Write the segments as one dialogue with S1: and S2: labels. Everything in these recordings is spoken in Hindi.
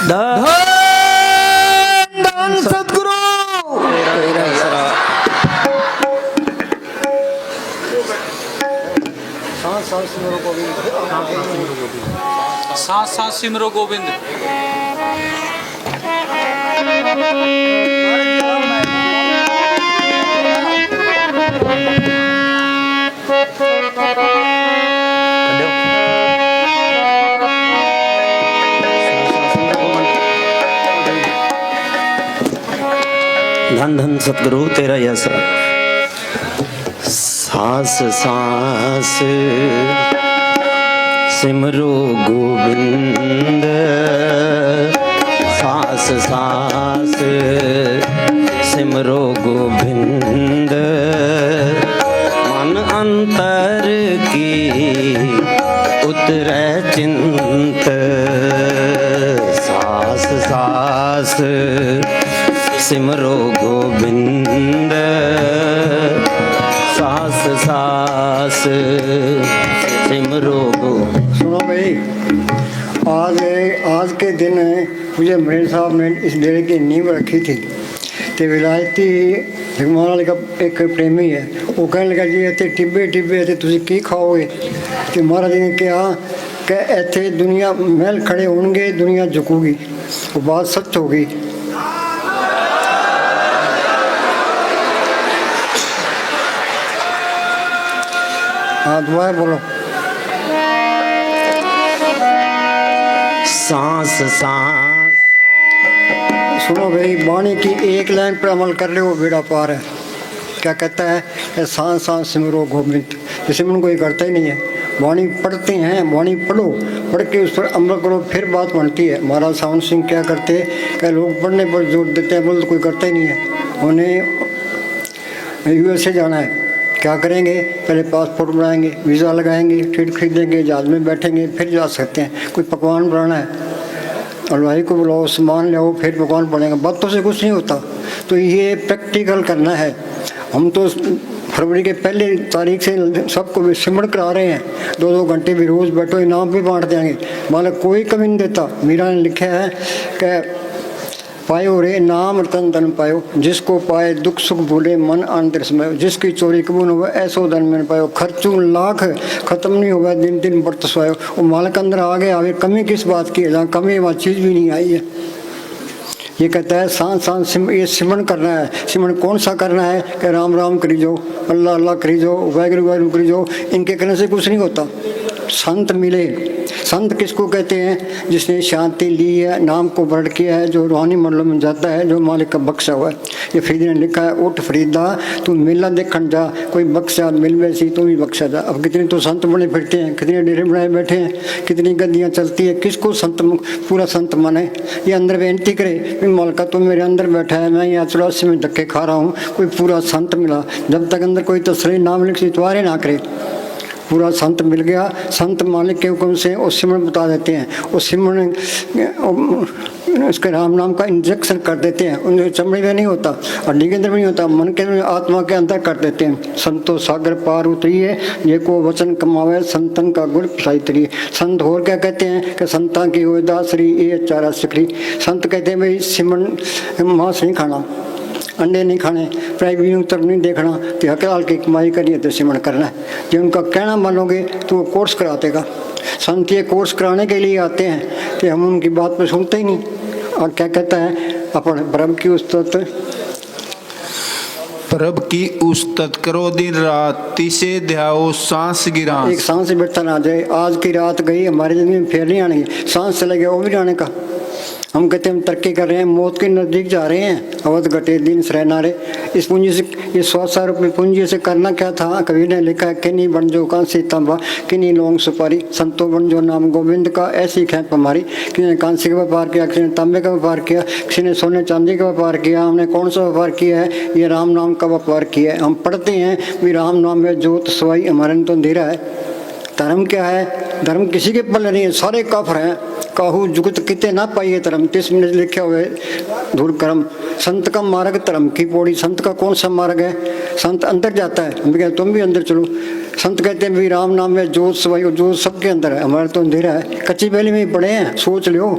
S1: धन धन सतगुरु तेरा असरा।
S2: साथ साथ सिमरो गोविंद।
S1: धन धन सतगुरु तेरा ही असरा। सांस सांस सिमरो गोविंद, सांस सांस सिमरो गोविंद, मन अंतर की उतरे चिंत, सांस सांस सिमरो गोविंद, सांस सांस सिमरो गोविंद।
S3: सुनो भाई, आज के दिन मुझे मेरे साहब ने इस डेरे की नींव रखी थी। तो विलायती जगमान वाले का एक प्रेमी है, वो कहने लगा जी इतने टिब्बे टिब्बे इतने तुम की खाओगे। तो महाराज जी ने कहा कि इतने दुनिया महल खड़े होंगे, दुनिया झुकूगी। वो बात सच होगी। हाँ दुआ बोलो।
S1: सांस सांस
S3: सुनो भाई, वाणी की एक लाइन पर अमल कर ले वो बेड़ा पार है। क्या कहता है कि सांस सांस सिमरो गोविंद, जैसे मन कोई करता ही नहीं है। वाणी पढ़ते हैं, वाणी पढ़ो, पढ़ के उस पर अमल करो, फिर बात बनती है। महाराज सावन सिंह क्या करते हैं कि लोग पढ़ने पर जोर देते हैं, बोल तो कोई करता ही नहीं है। उन्हें USA जाना है, क्या करेंगे? पहले पासपोर्ट बनाएंगे, वीज़ा लगाएंगे, टिकट खरीदेंगे, जहाज में बैठेंगे, फिर जा सकते हैं। कोई पकवान बनाना है, हलवाई को बुलाओ, सामान ले आओ, फिर पकवान बनेगा। बातों से कुछ नहीं होता। तो ये प्रैक्टिकल करना है। हम तो फरवरी के पहले तारीख से सबको सिमरण करा रहे हैं। 2-2 घंटे भी रोज़ बैठो, इनाम भी बांट देंगे। मतलब कोई कमी नहीं देता। मीरा ने लिखा है कि पायो रे नाम रतन धन पायो, जिसको पाए दुख सुख भूले मन आनंद समय, जिसकी चोरी कबूल हो ऐसो धन मैंने पायो, खर्चू लाख खत्म नहीं हुआ दिन दिन बढ़त सोयो। वो मालिक अंदर आगे आगे कमी किस बात की है? जहाँ कमी वहाँ चीज़ भी नहीं आई है। ये कहता है सांस सांस ये सिमरण करना है। सिमरण कौन सा करना है? कि राम राम करी जाओ, अल्लाह अल्लाह करी जाओ, वाहिगुरु वाहिगुरु करी जाओ। इनके करने से कुछ नहीं होता। संत मिले। संत किसको कहते हैं? जिसने शांति ली है, नाम को वर्ण किया है, जो रूहानी मंडलों में जाता है, जो मालिक का बख्शा हुआ है। ये फरीदा ने लिखा है, उठ फरीदा तू मेला देखन जा, कोई बख्शा मिल वैसी तू भी बख्शा जा। अब कितने तो संत बने फिरते हैं, कितने डेरे बनाए बैठे हैं, कितनी गद्दियाँ चलती है। किसको संत पूरा संत माने? ये अंदर बेनती करे, मालिका तू मेरे अंदर बैठा है, मैं यहाँ 84 में धक्के खा रहा हूँ, कोई पूरा संत मिला। जब तक अंदर कोई तसली नाम लिख सितवारे ना करे। पूरा संत मिल गया। संत मालिक के हुक्म से वो सिमरण बता देते हैं। वो सिमरण उसके राम नाम का इंजेक्शन कर देते हैं। उनके चमड़े में नहीं होता, हड्डी के अंदर भी नहीं होता, मन के अंदर, आत्मा के अंदर कर देते हैं। संतो सागर पार उतरिए, ये को वचन कमावे, संतन का गुण साहित्य। संत और क्या कहते हैं कि संतां की हो दासरी ये चारा सिखरी। संत कहते हैं भाई सिमरण मांस नहीं खाना, अंडे नहीं खाने, प्राइवेट तरफ नहीं देखना, तो हकलाल की कमाई करनी है तो सिमरण करना है। जो उनका कहना मानोगे तो वो कोर्स करा देगा। संत ये कोर्स कराने के लिए आते हैं कि हम उनकी बात पर सुनते ही नहीं। और क्या कहता है? अपन ब्रह्म की उस्तत,
S2: प्रभ की उस्तत करो दिन रात, तिसे ध्याओ सांस गिरा।
S3: एक सांस से बैठा ना जाए। आज की रात गई, हमारी जिंदगी में फिर नहीं आने, सांस चले गया वो भी जाने का। हम कहते हैं हम तरक्की कर रहे हैं, मौत के नज़दीक जा रहे हैं। अवध घटे दिन सरनारे। इस पूंजी से, ये 100 रुपये पूंजी से करना क्या था? कवि ने लिखा है, किन्हीं बन जो कांसी तांबा, किन्हीं लौंग सुपारी, संतों बन जो नाम गोविंद का, ऐसी खेप हमारी। किसी ने कांसी का व्यापार किया, किसी ने तांबे का व्यापार किया, किसी ने सोने चांदी का व्यापार किया। हमने कौन सा व्यापार किया है? ये राम नाम का व्यापार किया है। हम पढ़ते हैं भी राम नाम में जोत सवाई, हमारे तो अंधेरा है। धर्म क्या है? धर्म किसी के पल नहीं है, सारे काफर हैं। काहू जुगत किते ना पाइए धर्म, 30 मिनट लिखे हुए धूल कर्म। संत का मार्ग धर्म की पौड़ी। संत का कौन सा मार्ग है? संत अंदर जाता है, हम कहते तुम भी अंदर चलो। संत कहते हैं भी राम नाम में जोत सवाई, जोत सबके अंदर है, हमारा तो अंधेरा है। कच्ची पहली में ही पढ़े हैं, सोच लो।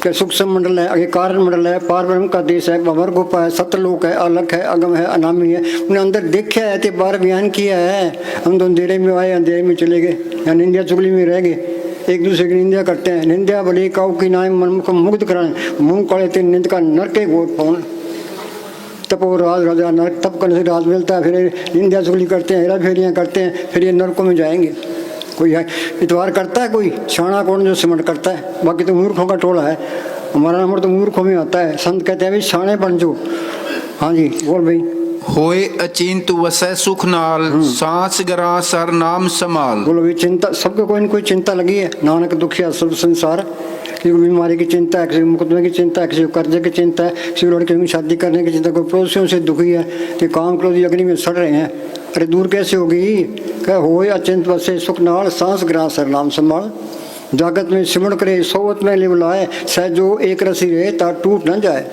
S3: कि सूक्ष्म मंडल है, आगे कारण मंडल है, पार ब्रह्म का देश है, भंवर गोपा है, सतलोक है, अलख है, अगम है, अनामी है। उन्हें अंदर देखा है तो बाहर बयान किया है। हम तो अंधेरे में आए, अंधेरे में चले गए, या निंदा चुगली में रह गए, एक दूसरे की निंदा करते हैं। निंदा भले काऊ की नाम मन को मुग्ध कराएं, मुंह काले ते निंद का नरके गोद पाउन। तपो राज राजा नरक, तप करने से राज मिलता है। फिर निंदा चुगली करते हैं, हेरा फेरियाँ करते हैं, फिर ये नरकों में जाएंगे। कोई है इतवार करता है, कोई शाना कौन जो सिमट करता है, बाकी तो मूर्खों का टोला है। हमारा नंबर तो मूर्खों में आता है। संत कहते हैं भाई शाने बन जो। हाँ जी बोल भाई।
S2: होए अचिंत वसै सुख नाल, सांस गरा सर नाम समाल।
S3: बोलो भाई, चिंता सबको कोई न कोई चिंता लगी है। नानक दुखिया सब संसार, किसी को बीमारी की चिंता है, किसी को मुकदमे की चिंता है, किसी को कर्जे की चिंता है, किसी को लड़के की शादी करने की चिंता, कोई पड़ोसियों से दुखी है, कि काम क्रोधी अग्नि में सड़ रहे हैं। अरे दूर कैसे होगी? कह होए अचिंत वसे सुख नाल, सांस ग्राह सर नाम संभाल। जागत में सिमरण करे, सोवत में ले बुलाए, सहजो एक रसी रहे ता टूट न जाए।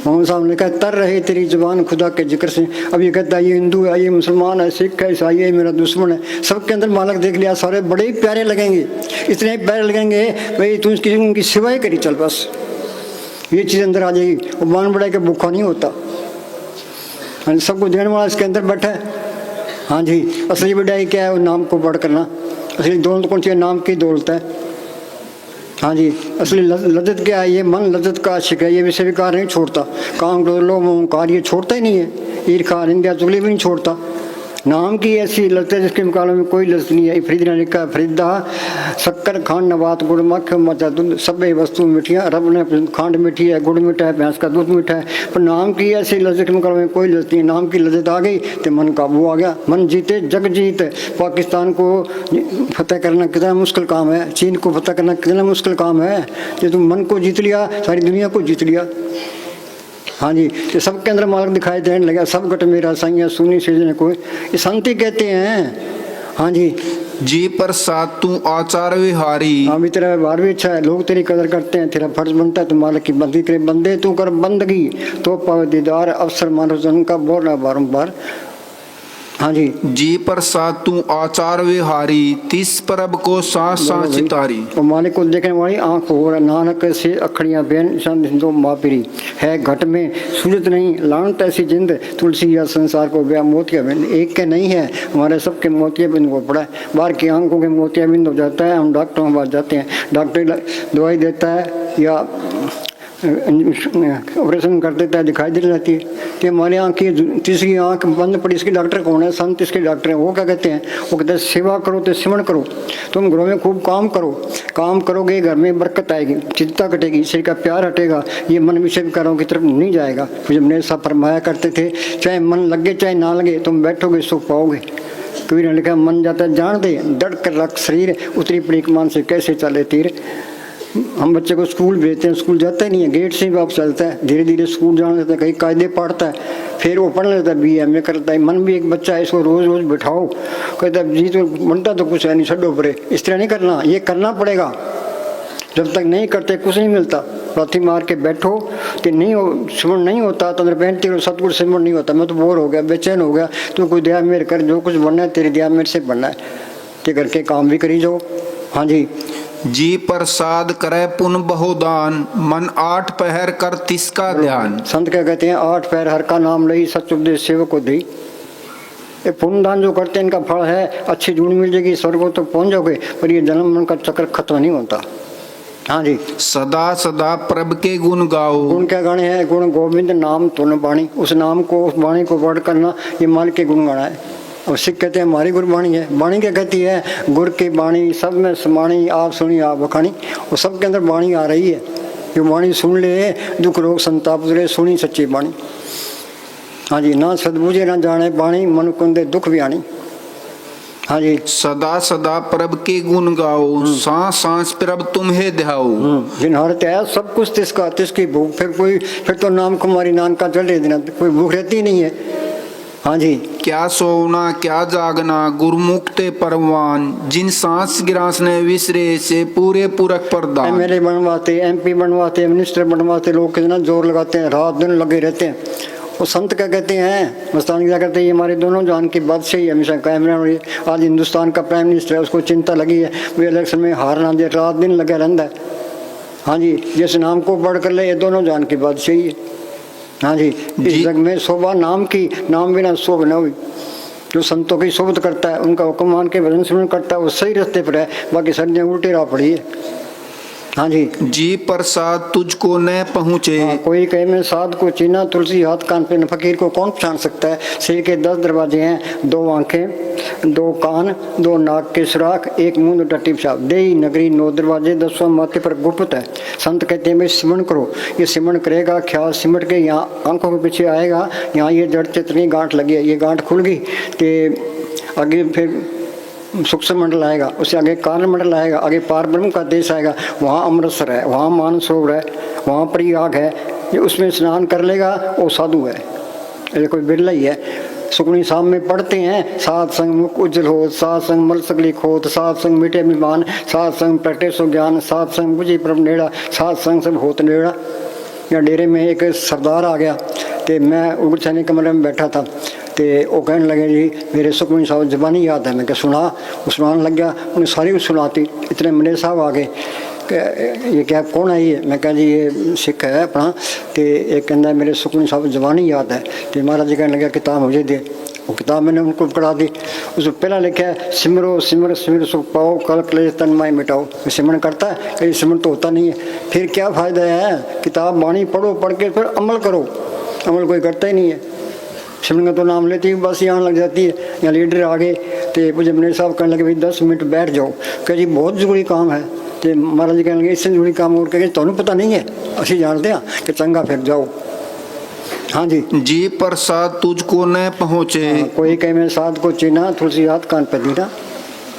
S3: मोहम्मद साहब ने कहा तर रहे तेरी जुबान खुदा के जिक्र से। अब ये कहता है ये हिंदू है, ये मुसलमान है, सिख है, ईसाई है, मेरा दुश्मन है। सबके अंदर मालक देख लिया, सारे बड़े ही प्यारे लगेंगे, इतने प्यारे लगेंगे भाई तू इसकी उनकी सिवाय करी चल, बस ये चीज़ अंदर आ जाएगी। वो मान बढ़ा के भूखा नहीं होता, सबको देने वाला इसके अंदर बैठा है। हाँ जी, असली बढ़ाई क्या है? वो नाम को बढ़ करना। असली दौलत कौन सी है? नाम की दौलत है। हाँ जी, असली लज्जत क्या है? ये मन लज्जत का आशिक है, ये विषय विकार नहीं छोड़ता। काम क्रोध लोभ मोहंकार ये छोड़ता ही नहीं है। ईर्खा निंदा चुगली भी नहीं छोड़ता। नाम की ऐसी लज्जत है जिसके मुकाबले में कोई लज्जत नहीं है। फरीद ने लिखा, फरीदा शक्कर खांड नबात गुड़ मक्ख मचा दूध, सभी वस्तु मिठियाँ। रब ने खांड मीठी है, गुड़ मीठा है, भैंस का दूध मीठा है, पर नाम की ऐसी लज्जत के मुकाबले में कोई लज्जत नहीं। नाम की लज्जत आ गई तो मन काबू आ गया। मन जीते जग जीत। पाकिस्तान को फतेह करना कितना मुश्किल काम है, चीन को फतेह करना कितना मुश्किल काम है। जो तुम मन को जीत लिया, सारी दुनिया को जीत लिया। हाँ जी, तो सबके अंदर मालक दिखाई देने लगा। सब गट मेरा साइया सुनी सीजने कोई, ये शांति कहते हैं। हाँ जी,
S2: जी प्रसाद तू आचार विहारी।
S3: हाँ भी तेरा व्यवहार भी अच्छा है, लोग तेरी कदर करते हैं, तेरा फर्ज बनता है तू मालक की बंदगी करे। बंदे तू कर बंदगी तो पावे दीदार, अवसर मानो जन का बोलना बारंबार। हाँ जी,
S2: जी प्रसाद तू आचार विहारी, तिस परब को सांस सांस चितारी।
S3: और मालिक को देखने वाली आंख हो, नानक से अखड़ियाँ बेन दो मापिरी है घट में सूझत नहीं। लानत ऐसी जिंद तुलसी या संसार को ब्याह मोतिया बिंद। एक के नहीं है, हमारे सबके मोतिया बिंद को पड़ा है। बाहर की आंखों के मोतिया बिंद हो जाता है। हम डॉक्टरों के पास जाते हैं, डॉक्टर दवाई देता है या ऑपरेशन कर देता है, दिखाई दे जाती है कि हमारी आँख की तीसरी आँख बंद पड़ी, इसके डॉक्टर कौन है? संत इसके डॉक्टर हैं। वो क्या कहते हैं? वो कहते हैं सेवा करो तो सिमरण करो। तुम घरों में खूब काम करो, काम करोगे घर में बरकत आएगी, चिंता कटेगी, शरीर का प्यार हटेगा, ये मन विषय विकारों की तरफ नहीं जाएगा। जब ने सब फरमाया करते थे, चाहे मन लगे चाहे ना लगे, तुम बैठोगे सुख पाओगे। कबीर ने लिखा, मन जाता है जान दे, दड़ कर रख शरीर, उतरी पड़ी मान से कैसे चले तीर। हम बच्चे को स्कूल भेजते हैं, स्कूल जाता ही नहीं है, गेट से ही वापस चलता है। धीरे धीरे स्कूल जाना लगता है, कहीं कायदे पढ़ता है, फिर वो पढ़ लेता है, BA करता है। मन भी एक बच्चा है, इसको रोज रोज बिठाओ, कहता है जी तो बनता तो कुछ है नहीं, छड्डो परे। इस तरह नहीं करना, ये करना पड़ेगा। जब तक नहीं करते कुछ नहीं मिलता। लाठी मार के बैठो कि नहीं हो, सिमरण नहीं होता तो अंदर पहनते हो सतगुरु सिमरण नहीं होता। मैं तो बोर हो गया, बेचैन हो गया, तू कोई दया मेरे कर, जो कुछ बनना है तेरी दया मेरे से बनना है, ते करके काम भी करी जाओ। हाँ जी,
S2: जी प्रसाद करे पुन बहुदान, मन 8 पहर कर तिसका ध्यान।
S3: संत क्या कहते हैं? 8 पहर हर का नाम लई, सच उपदेश सेवक को दी। ये पुण्य दान जो करते हैं इनका फल है, अच्छी जून मिल जाएगी, स्वर्ग को तो पहुंच जाओगे, पर ये जन्म मन का चक्र खत्म नहीं होता। हाँ जी,
S2: सदा सदा प्रभ के गुण गाओ।
S3: गुण क्या गाने हैं? गुण गोविंद नाम तुन बाणी। उस नाम को, उस वाणी को वर्ड करना, ये मालिक के गुण गाना है। और सिख कहते हैं हमारी गुरबाणी है। बाणी क्या कहती है? गुर की बाणी सब में समाणी, आप सुनी आप बखानी। और सबके अंदर बाणी आ रही है, जो बाणी सुन ले दुख रोग संताप उतरे, सुनी सच्ची बाणी। हाँ जी, ना सदबूझे ना जाने बाणी, मन कुंदे दुख भी आनी। हाँ जी,
S2: सदा सदा प्रभ के गुण गाओ, सांस सांस प्रभ तुम्हें ध्याओ।
S3: जिन हरते है सब कुछ तिसका, तिसकी भूख। फिर तो नाम कुमारी नान का चल देना, कोई भूख रहती नहीं है। हाँ जी,
S2: क्या सोना क्या जागना, गुरमुक्ते परवान, जिन सांस गिरास ने विसरे से पूरे पूरक प्रदान।
S3: MLA बनवाते, MP बनवाते, मिनिस्टर बनवाते, लोग कितना जोर लगाते हैं, रात दिन लगे रहते हैं। वो संत क्या कहते हैं? मस्तान क्या कहते हैं? ये हमारे दोनों जान की बादशाही हमेशा कायम रही। आज हिंदुस्तान का प्राइम मिनिस्टर है, उसको चिंता लगी है वो इलेक्शन में हार ना दे, रात दिन लगा रहता है। हाँ जी, जिस नाम को पढ़ कर ले ये दोनों जान की बात सही है। हाँ जी, इस जग में शोभा नाम की, नाम बिना शोभ न हुई। जो संतों की शोभत करता है, उनका हुक्म मान के भजन सुन करता है, वो सही रास्ते पर है। बाकी सर्दियाँ उल्टी राह पड़ी है। हाँ
S2: जी प्रसाद तुझको न पहुँचे।
S3: हाँ, कोई कहे मैं साध को चीना, तुलसी हाथ कान पे न, फकीर को कौन पहचान सकता है। सिर के 10 दरवाजे हैं, 2 आंखें, 2 कान, 2 नाक के सुराख, 1 मुंह, 2 टट्टी पेशाब। देही नगरी 9 दरवाजे, 10वां माथे पर गुप्त है। संत कहते हैं मैं सिमरण करो। ये सिमरण करेगा, ख्याल सिमट के यहाँ आंखों के पीछे आएगा। यहाँ ये जड़ चितनी गांठ लगी है, ये गांठ खुल गई तो आगे फिर सूक्ष्म मंडल आएगा, उससे आगे कारण मंडल आएगा, आगे पार ब्रह्म का देश आएगा। वहाँ अमृतसर है, वहाँ मानसरोवर है, वहाँ प्रयाग है। ये उसमें स्नान कर लेगा, वो साधु है। ये कोई बिरला ही है। सुखमनी साहब में पढ़ते हैं, सात संग मुख उज्जवल हो, सात संग मल सकली खोत, सात संग मिटे अभिमान, सात संग प्रगटे सो ज्ञान, सात संग बुझे प्रभ नेड़ा, सात संग सब होत नेड़ा। यहाँ डेरे में एक सरदार आ गया तो मैं उगड़छानी कमरे में बैठा था तो वो कहने लगे जी मेरे सुखमनी साहब जबानी याद है। मैं क्या सुना, वो सुनाने लग गया, उन्हें सारी कुछ सुनाती। इतने मेरे साहब आ गए, ये क्या कौन है ये। मैं कहा जी ये सिख है अपना। तो एक कहना मेरे सुखमनी साहब जबानी याद है। तो महाराज जी कहने लगे किताब मुझे दे। वो किताब मैंने उनको पढ़ा दी। उसमें पहला लिखा है सिमरो सिमर सिमर सुख पाओ, कल क्लेश तन माय मिटाओ। सिमरन करता है, कहीं सिमरन तो होता नहीं है। फिर क्या फ़ायदा है, किताब बाणी पढ़ो, पढ़ के फिर अमल करो। अमल कोई करता ही नहीं है। सिमरन का तो नाम लेती है बस यहाँ लग जाती है। यहाँ लीडर आ गए तो मुझे मेरे साहब कहने लगे भाई 10 मिनट बैठ जाओ। कह जी बहुत ज़रूरी काम है। तो महाराज जी कहने लगे इससे जरूरी काम और कहे तुम्हें पता नहीं है, असी जानते हैं कि चंगा फिर जाओ। हाँ जी
S2: प्रसाद तुझको न पहुँचे।
S3: हाँ, कोई कहे मैं साध को चीना, तुलसी हाथ कान पे दीना।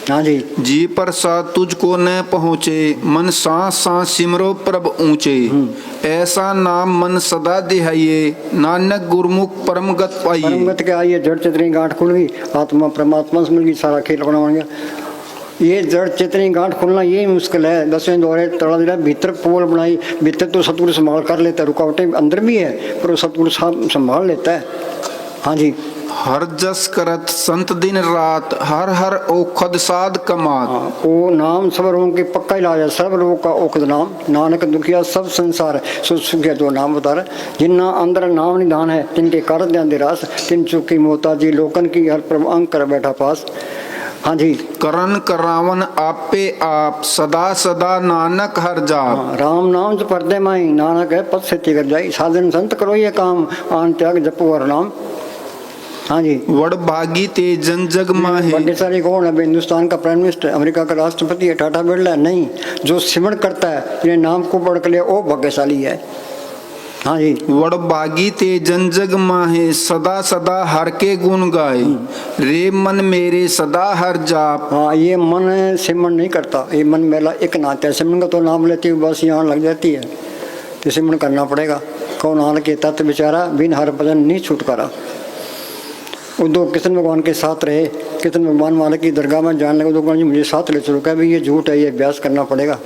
S3: हाँ जी
S2: प्रसाद तुझको न पहुँचे, मन सांस सांस सिमरो प्रभ ऊंचे। ऐसा नाम मन सदा दिहाइए, नानक गुरमुख परम गत पाइए।
S3: परम गत के आइए, जड़ चितनी गांठ खुल गई, आत्मा परमात्मा से मिल गई, सारा खेल अपना बन गया। ये जड़ चितनी गांठ खुलना यही मुश्किल है। 10वें दौरे तड़ा दिला, भीतर पोल बनाई। भीतर तो सतगुरु संभाल कर लेता है, रुकावटें अंदर भी है पर वो सतगुरु संभाल लेता है। हाँ जी
S2: हर जस करत संत दिन रात, हर हर औखद साध कमात।
S3: वो नाम सब रोगों के पक्का इलाज है, सर्व रोग का औखद नाम। नानक दुखिया सब संसार सो सुखिया तो नाम बता रहे। जिन्ना अंदर नाम निधान है, तिनके कर ध्यान दे रास, तिन चुकी मोताजी लोकन की हर प्रभु अंग कर बैठा पास। हाँ जी
S2: करन करावन आपे आप, सदा सदा नानक हर जाप।
S3: राम नाम जो पर्दे माई, नानक है पद से तिगर जाई। साधन संत करो ये काम, आन त्याग जपो हर नाम। हाँ जी
S2: वड भागी ते जन जग माहे।
S3: भाग्यशाली कौन है? हिंदुस्तान का प्राइम मिनिस्टर, अमेरिका का राष्ट्रपति है, टाटा बिरला नहीं। जो सिमरण करता है, जिन्हें नाम को पढ़ कर लिया, वो भाग्यशाली है। हाँ जी
S2: वड भागी ते जन जग माहे, सदा सदा हर के गुण गाए। रे मन मेरे सदा हर जाप।
S3: हाँ, ये मन सिमरण नहीं करता, ये मन मेला एक नाता है। सिमरण का तो नाम लेती हूँ बस यहाँ लग जाती है, तो सिमरण करना पड़ेगा। कौन हाल के तत्व बेचारा, बिन हर भजन नहीं छुटकारा। उद्धव कृष्ण भगवान के साथ रहे, कृष्ण भगवान वाले की दरगाह में जाने लगे। उद्धव जी मुझे साथ ले चलो, क्या भाई ये झूठ है, ये अभ्यास करना पड़ेगा।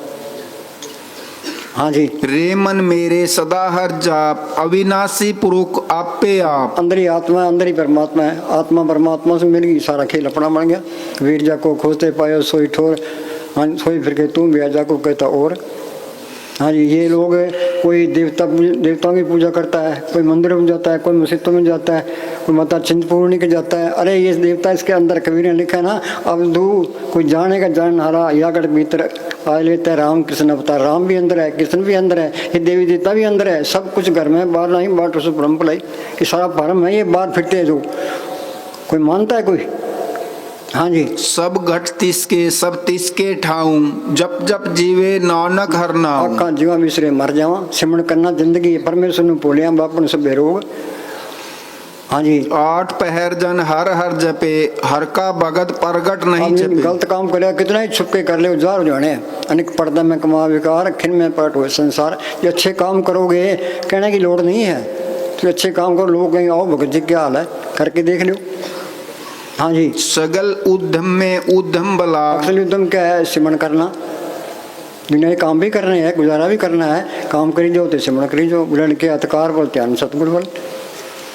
S3: हाँ जी
S2: रे मन मेरे सदा हर जाप, अविनाशी पुरुष आपे आप।
S3: अंदर ही आत्मा है, अंदर ही परमात्मा है। आत्मा परमात्मा से मिल गई, सारा खेल अपना बन गया। वीर जा को खोजते पायो सोई ठोर, हाँ सोई फिर के तुम भी जा को कहता और। हाँ जी ये लोग कोई देवताओं की पूजा करता है, कोई मंदिरों में जाता है, कोई मस्जिदों में जाता है, कोई माता चिंतपूर्णी के जाता है। अरे ये देवता इसके अंदर, कबीर ने लिखा है ना, अब दू कोई जानेगा जान हारा, यागढ़ भीतर आ लेता है राम कृष्ण अवतार। राम भी अंदर है, कृष्ण भी अंदर है, ये देवी देवता भी अंदर है, सब कुछ घर में। बाहर नहीं बाट उस ब्रह्म पलाई, ये सारा भरम है, ये बाहर फिरते हैं जो कोई मानता है कोई। हाँ जी
S2: सब घट तिसके सब तिसके ठाऊं, जप जप जीवे नानक हर नाम।
S3: आका जीवा मिसरे मर जावा, सिमरण करना जिंदगी परमेश्वर ने बोलिया बापन सब बेरोग। हाँ जी
S2: 8 पहर जन हर हर जपे, हर का भगत प्रगट नहीं जपे।
S3: गलत काम करे कितना ही छुपके कर ले, जार हो जाने। अनेक पर्दा में कमा विकार, खिन में पट हुए संसार। ये अच्छे काम करोगे, कहने की लोड़ नहीं है, तो अच्छे काम करो। लोग कहेंगे आओ भगत जी क्या हाल है, करके देख लो। हाँ जी
S2: सगल उद्यम में उद्यम बला।
S3: असल उद्यम क्या है? सिमरण करना। दुनिया काम भी करने हैं, गुजारा भी करना है, काम करी जाओ तो सिमरण करी जाओ। बुलंद के अतकार बोल ध्यान सतगुरु बोल।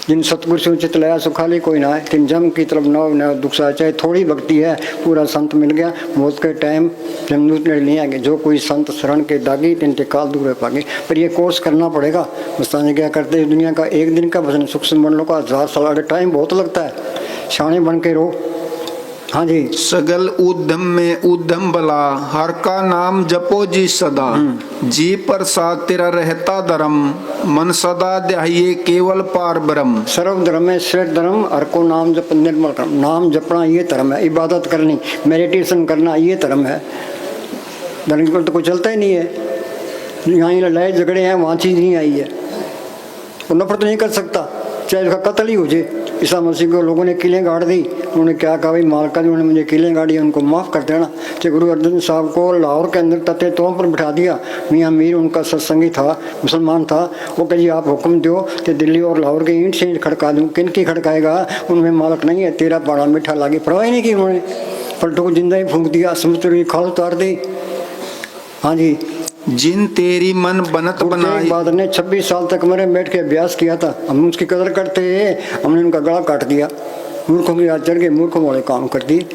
S3: जिन सतगुरु से उचित लया सुखाली कोई ना है, तिन जम की तरफ नव नव दुख सा। चाहे थोड़ी भक्ति है, पूरा संत मिल गया, मौत के टाइम जमदूत ने नहीं आएंगे। जो कोई संत शरण के दागी, तिन ते काल दूर पागे। पर ये कोर्स करना पड़ेगा। मुस्तानी क्या करते हैं, दुनिया का एक दिन का भजन सुख से बन लो का 1000 साल टाइम बहुत लगता है। शाने बन के रहो। हाँ जी।
S2: सगल उद्यम में उद्यम बला, हर का नाम जपो जी सदा। जी प्रसाद तेरा रहता धर्म, मन सदा ध्याये केवल पार ब्रह्म।
S3: सर्व धर्म है श्रेष्ठ धर्म, हर को नाम जप निर्मल कर्म। नाम जपना ये धर्म है, इबादत करनी, मेडिटेशन करना ये धर्म है। धर्म पर तो कोई चलता ही नहीं है। यहाँ ही लड़ाई झगड़े हैं, वहाँ चीज नहीं आई है। वो नफरत नहीं कर सकता, चाहे उसका कत्ल ही हो जाए। ईसा मसीह को लोगों ने किलें गाड़ दी, उन्होंने क्या कहा, भाई मालका जी उन्होंने मुझे किलें गाड़ी, उनको माफ़ कर देना। तो गुरु अर्जन साहब को लाहौर के अंदर तथे तौर पर बिठा दिया। मियाँ मीर उनका सत्संगी था, मुसलमान था। वो कहे जी आप हुक्म दो कि दिल्ली और लाहौर के ईंट से ईंट खड़का दूँ। किन की खड़काएगा, उनमें मालक नहीं है, तेरा पाड़ा मीठा लागे। परवाह नहीं की उन्होंने, पलटू को जिंदा ही फूंक दिया, समुद्र की खाल उतार दी। हाँ जी।
S2: जिन तेरी मन बनत बनाई।
S3: बाद ने 26 साल तक मैंने बैठ के अभ्यास किया था। हम उसकी कदर करते, हमने उनका गला काट दिया। मूर्खों की याद चढ़ गई, मूर्खों वाले काम कर दिए।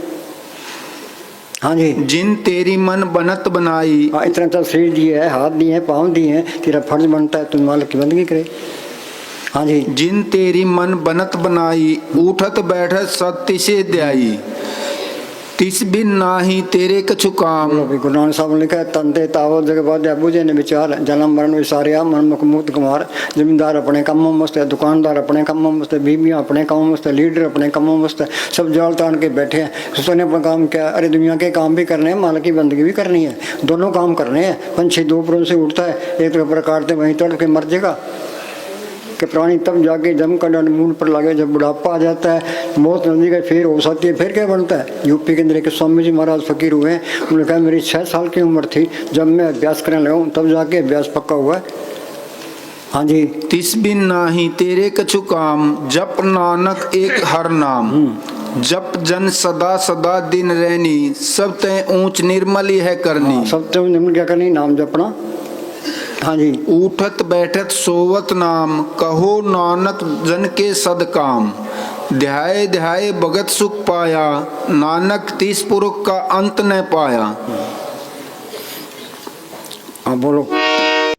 S3: हाँ जी।
S2: जिन तेरी मन बनत बनाई।
S3: हाँ, इतना तो शरीर दिए है, हाथ दिए हैं, पाँव दिए हैं, तेरा फर्ज बनता है तुम मालिक की बंदगी करे। हाँ जी।
S2: जिन तेरी मन बनत बनाई, उठत बैठत सत्य से ध्याई। तिस बिन नाही तेरे कछु काम।
S3: गुरु नानक साहब ने लिखा है, तंते तावो जग बाध्या बुझे ने विचार, जन्म मरण विसारिया मन मुख मुक्त कुमार। जमींदार अपने कामों में मस्त है, दुकानदार अपने कामों में मस्त है, बीबियाँ अपने कामों में मस्त है, लीडर अपने कामों में मस्त है। सब जाल तान के बैठे हैं, उसने अपना काम क्या, अरे दुनिया के काम भी करने हैं, मालिक की बंदगी भी करनी है, दोनों काम करने हैं। पंछी दो पुरों से उठता है, एक तरफ पर काटते वहीं तड़प के मर जाएगा। कि प्राणी तब जाके जम का दंड मूल पर लगे, जब बुढ़ापा आ जाता है, मौत नजदीक है, फिर हो सकती है, फिर क्या बनता है। यूपी के अंदर एक स्वामी जी महाराज फकीर हुए हैं, उन्होंने कहा मेरी 6 साल की उम्र थी जब मैं अभ्यास करने लगा, तब जाके अभ्यास पक्का हुआ है। हाँ जी।
S2: तिस बिन नाही तेरे कछु काम, जप नानक एक हर नाम। जप जन सदा सदा दिन रहनी, सब तय ऊंच निर्मल है करनी।
S3: हाँ, सब तय निर्मल क्या करनी, नाम जपना। हाँ जी।
S2: उठत बैठत सोवत नाम, कहो नानक जन के सद काम। ध्याय ध्याय भगत सुख पाया, नानक तीस पुरुष का अंत न पाया।
S3: हाँ बोलो।